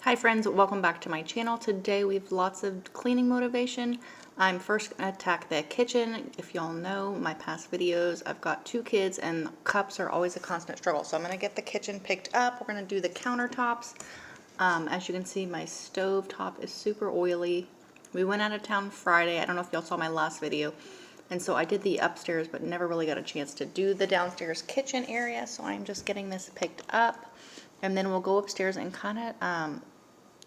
Hi friends, welcome back to my channel. Today we have lots of cleaning motivation. I'm first going to attack the kitchen. If y'all know my past videos, I've got 2 kids and cups are always a constant struggle. So I'm going to get the kitchen picked up. We're going to do the countertops. As you can see, my stove top is super oily. We went out of town Friday. I don't know if y'all saw my last video. And so I did the upstairs, but never really got a chance to do the downstairs kitchen area. So I'm just getting this picked up. And then we'll go upstairs and kind of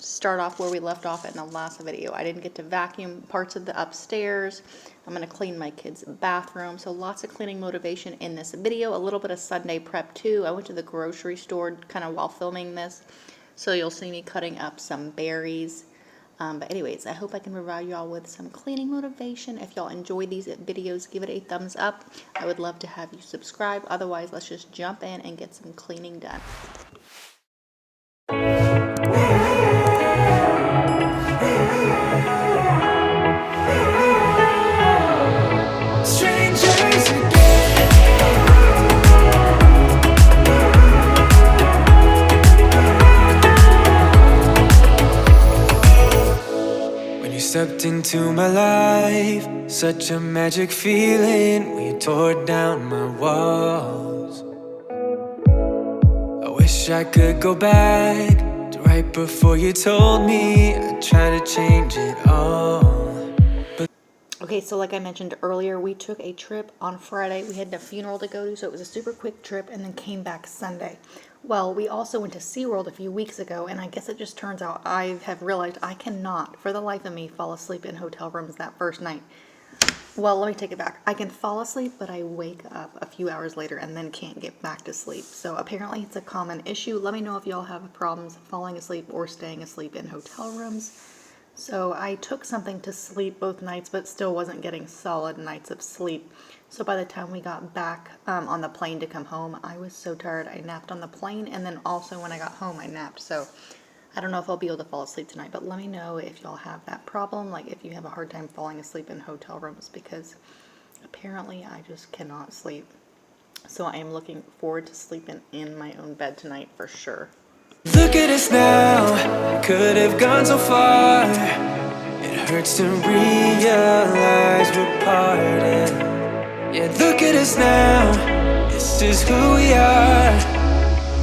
start off where we left off in the last video. I didn't get to vacuum parts of the upstairs. I'm going to clean my kids' bathroom. So lots of cleaning motivation in this video. A little bit of Sunday prep too. I went to the grocery store kind of while filming this. So you'll see me cutting up some berries. But anyways, I hope I can provide y'all with some cleaning motivation. If y'all enjoy these videos, give it a thumbs up. I would love to have you subscribe. Otherwise, let's just jump in and get some cleaning done. Stepped into my life, such a magic feeling when you tore down my walls. I wish I could go back to right before you told me I'd try to change it all. Okay, so like I mentioned earlier, we took a trip on Friday. We had a funeral to go to, so it was a super quick trip, and then came back Sunday. Well, we also went to SeaWorld a few weeks ago, and I guess it just turns out I have realized I cannot, for the life of me, fall asleep in hotel rooms that first night. Well, let me take it back. I can fall asleep, but I wake up a few hours later and then can't get back to sleep. So apparently it's a common issue. Let me know if y'all have problems falling asleep or staying asleep in hotel rooms. So I took something to sleep both nights, but still wasn't getting solid nights of sleep. So by the time we got back on the plane to come home, I was so tired. I napped on the plane, and then also when I got home, I napped. So I don't know if I'll be able to fall asleep tonight, but let me know if y'all have that problem, like if you have a hard time falling asleep in hotel rooms, because apparently I just cannot sleep. So I am looking forward to sleeping in my own bed tonight for sure. Look at us now, could have gone so far. It hurts to realize we're parted. Yeah, look at us now, this is who we are.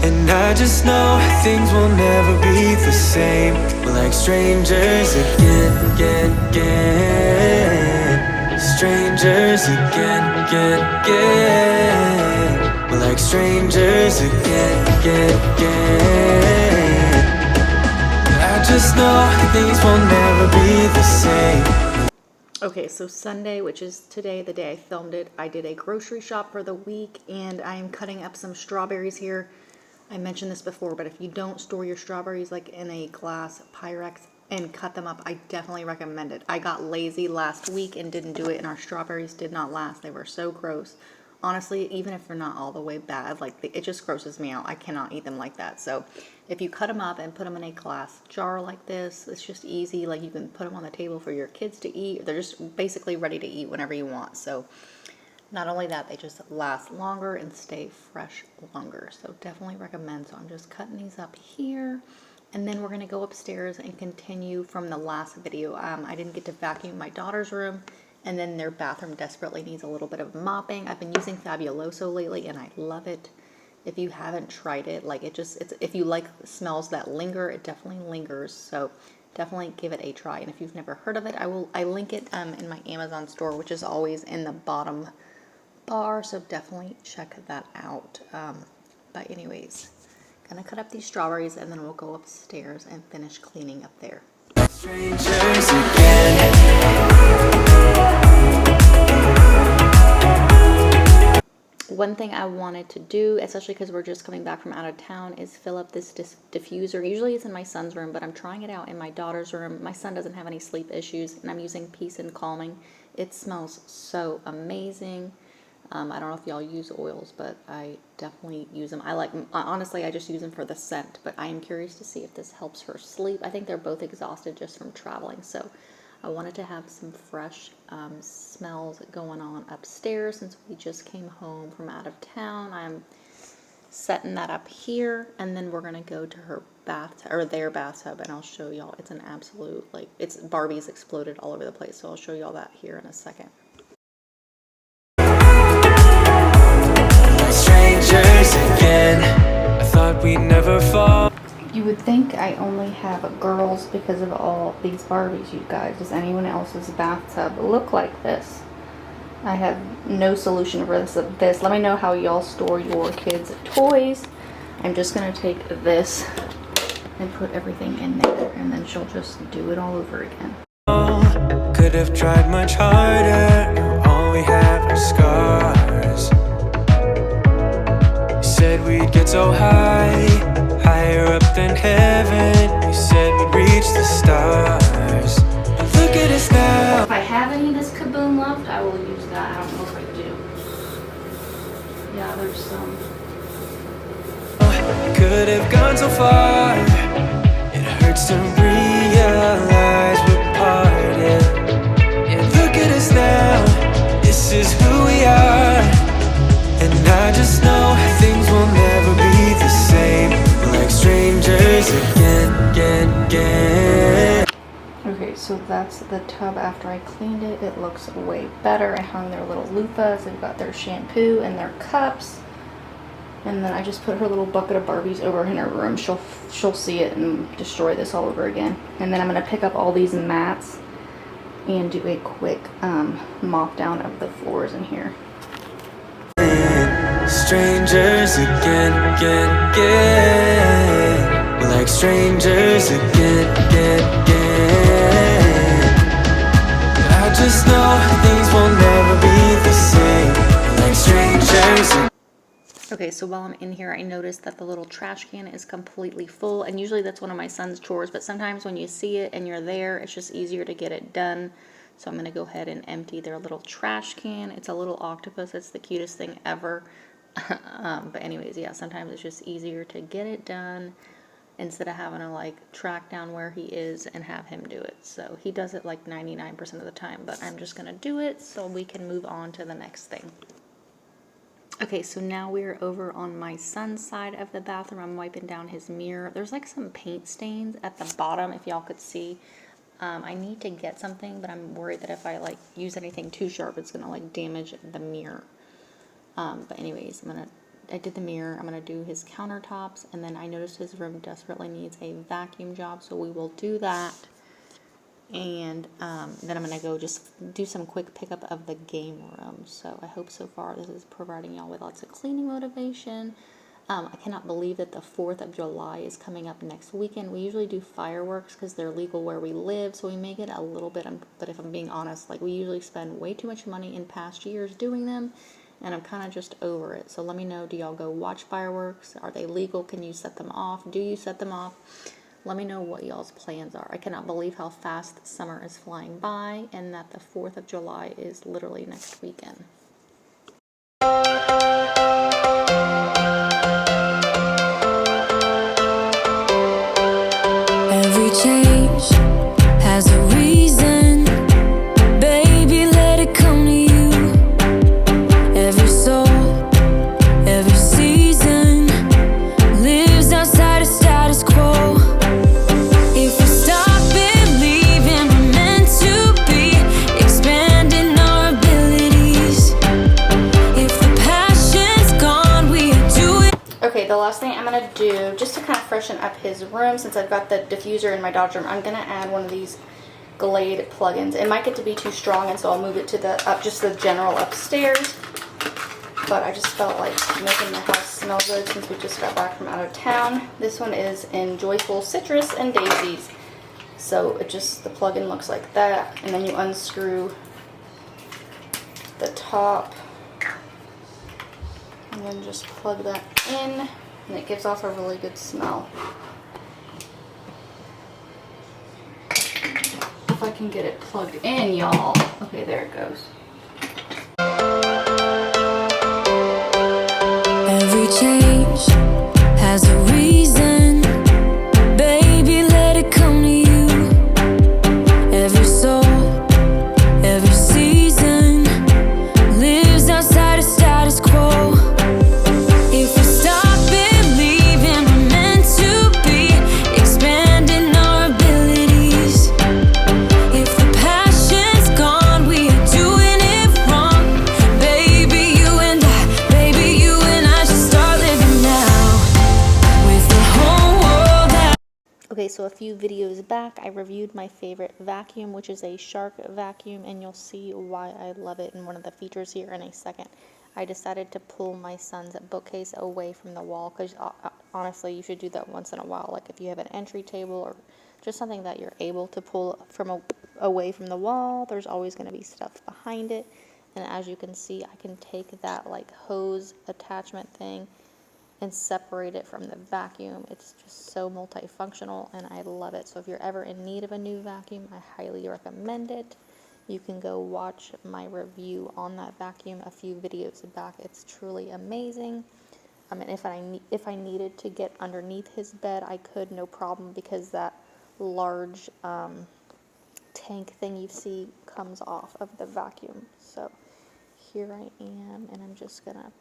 And I just know things will never be the same. We're like strangers again, again, again. Strangers again, again, again. We're like strangers again, again, again. I just know things will never be the same. Okay, so Sunday, which is today, the day I filmed it, I did a grocery shop for the week, and I am cutting up some strawberries here. I mentioned this before, but if you don't store your strawberries like in a glass Pyrex and cut them up, I definitely recommend it. I got lazy last week and didn't do it, and our strawberries did not last. They were so gross. Honestly, even if they're not all the way bad, like it just grosses me out. I cannot eat them like that. So if you cut them up and put them in a glass jar like this, it's just easy. Like you can put them on the table for your kids to eat. They're just basically ready to eat whenever you want. So not only that, they just last longer and stay fresh longer. So definitely recommend. So I'm just cutting these up here. And then we're going to go upstairs and continue from the last video. I didn't get to vacuum my daughter's room. And then their bathroom desperately needs a little bit of mopping. I've been using Fabuloso lately and I love it. If you haven't tried it, like if you like smells that linger, it definitely lingers. So definitely give it a try. And if you've never heard of it, I link it in my Amazon store, which is always in the bottom bar. So definitely check that out. But anyways, gonna cut up these strawberries and then we'll go upstairs and finish cleaning up there. Strangers again. One thing I wanted to do, especially because we're just coming back from out of town, is fill up this diffuser. Usually it's in my son's room, but I'm trying it out in my daughter's room. My son doesn't have any sleep issues, and I'm using Peace and Calming. It smells so amazing. I don't know if y'all use oils, but I definitely use them. Honestly, I just use them for the scent, but I am curious to see if this helps her sleep. I think they're both exhausted just from traveling, so I wanted to have some fresh smells going on upstairs since we just came home from out of town. I'm setting that up here, and then we're gonna go to her bathtub, or their bathtub, and I'll show y'all. It's an absolute, like, it's Barbie's exploded all over the place, so I'll show y'all that here in a second. Strangers again. I thought we'd never fall. You would think I only have girls because of all these Barbies, you guys. Does anyone else's bathtub look like this? I have no solution for this. Let me know how y'all store your kids' toys. I'm just gonna take this and put everything in there, and then she'll just do it all over again. Could have tried much harder. Now all we have are scars. You said we'd get so high, higher up than heaven. You said we'd reach the stars. But look at us now. If I have any of this Kaboom left, I will use that. I don't know if I do. Yeah, there's some. Could have gone so far. It hurts to realize we're parted. Yeah, look at us now. This is who we are. And I just know things will never be the same. We're like strangers again. Okay, so that's the tub after I cleaned it. It looks way better. I hung their little loofahs. They've got their shampoo and their cups. And then I just put her little bucket of Barbies over in her room. She'll see it and destroy this all over again. And then I'm gonna pick up all these mats and do a quick mop down of the floors in here. Strangers again. We're like strangers again. I just know things will never be the same. We're like strangers again. Okay, so while I'm in here, I noticed that the little trash can is completely full, and usually that's one of my son's chores, but sometimes when you see it and you're there, it's just easier to get it done. So I'm gonna go ahead and empty their little trash can. It's a little octopus. It's the cutest thing ever. But anyways, yeah, sometimes it's just easier to get it done instead of having to like track down where he is and have him do it. So he does it like 99% of the time, but I'm just gonna do it so we can move on to the next thing. Okay, so now we're over on my son's side of the bathroom. I'm wiping down his mirror. There's like some paint stains at the bottom, if y'all could see. I need to get something, but I'm worried that if I like use anything too sharp, it's gonna like damage the mirror. But anyways, I did the mirror. I'm gonna do his countertops, and then I noticed his room desperately needs a vacuum job, so we will do that. And then I'm gonna go just do some quick pickup of the game room. So I hope so far this is providing y'all with lots of cleaning motivation. I cannot believe that the 4th of July is coming up next weekend. We usually do fireworks because they're legal where we live, so we make it a little bit, but if I'm being honest, like we usually spend way too much money in past years doing them, and I'm kind of just over it. So let me know, do y'all go watch fireworks? Are they legal? Can you set them off? Do you set them off? Let me know what y'all's plans are. I cannot believe how fast summer is flying by, and that the 4th of July is literally next weekend. Every change has a reason. Baby, let it come to you. Every soul, every season lives outside of status quo. If we stop believing we're meant to be, expanding our abilities. If the passion's gone, we do it. Okay, the last thing I'm gonna do, just to kind of freshen up his room, since I've got the diffuser in my dodge room, I'm gonna add one of these Glade plugins. It might get to be too strong, and so I'll move it to the just the general upstairs. But I just felt like making the house smell good since we just got back from out of town. This one is in Joyful Citrus and Daisies. So it just, the plug-in looks like that, and then you unscrew the top and then just plug that in, and it gives off a really good smell. If I can get it plugged in, y'all. Okay, there it goes. Every change has a reason. Baby, let it come to you. Every soul, every season lives outside of status quo. If we stop Okay, so a few videos back, I reviewed my favorite vacuum, which is a Shark vacuum, and you'll see why I love it in one of the features here in a second. I decided to pull my son's bookcase away from the wall, because honestly, you should do that once in a while. Like if you have an entry table or just something that you're able to pull from away from the wall, there's always going to be stuff behind it. And as you can see, I can take that like hose attachment thing and separate it from the vacuum. It's just so multifunctional and I love it. So if you're ever in need of a new vacuum, I highly recommend it. You can go watch my review on that vacuum a few videos back. It's truly amazing. And if I needed to get underneath his bed, I could, no problem, because that large tank thing you see comes off of the vacuum. So here I am, and I'm just gonna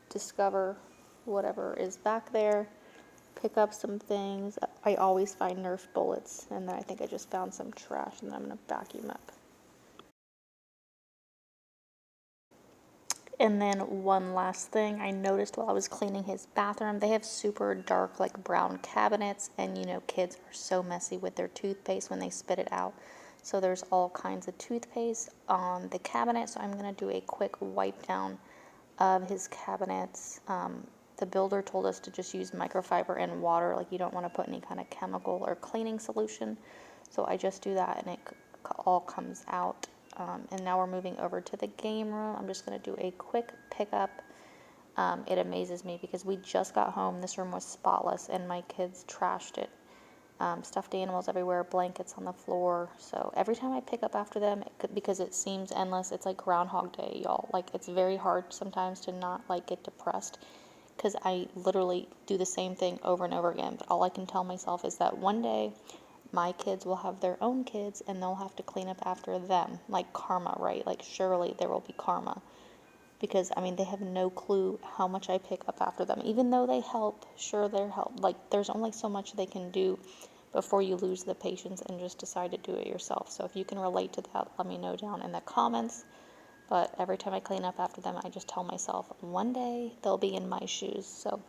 discover whatever is back there, pick up some things. I always find Nerf bullets, and then I think I just found some trash, and then I'm going to vacuum up. And then one last thing I noticed while I was cleaning his bathroom, they have super dark like brown cabinets, and you know kids are so messy with their toothpaste when they spit it out. So there's all kinds of toothpaste on the cabinet, so I'm going to do a quick wipe down of his cabinets. The builder told us to just use microfiber and water, like you don't want to put any kind of chemical or cleaning solution. So I just do that and it all comes out. And now we're moving over to the game room. I'm just going to do a quick pickup. It amazes me because we just got home. This room was spotless and my kids trashed it. Stuffed animals everywhere, blankets on the floor. So every time I pick up after them, because it seems endless, it's like Groundhog Day, y'all. Like it's very hard sometimes to not like get depressed because I literally do the same thing over and over again. But all I can tell myself is that one day my kids will have their own kids and they'll have to clean up after them, like karma, right? Like surely there will be karma. Because I mean they have no clue how much I pick up after them, even though they help. Sure, they're help, like there's only so much they can do before you lose the patience and just decide to do it yourself. So if you can relate to that, let me know down in the comments. But every time I clean up after them, I just tell myself one day they'll be in my shoes. So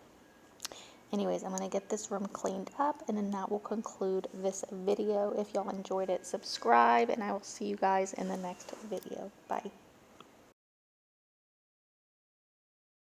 anyways, I'm going to get this room cleaned up, and then that will conclude this video. If y'all enjoyed it, subscribe, and I will see you guys in the next video. Bye.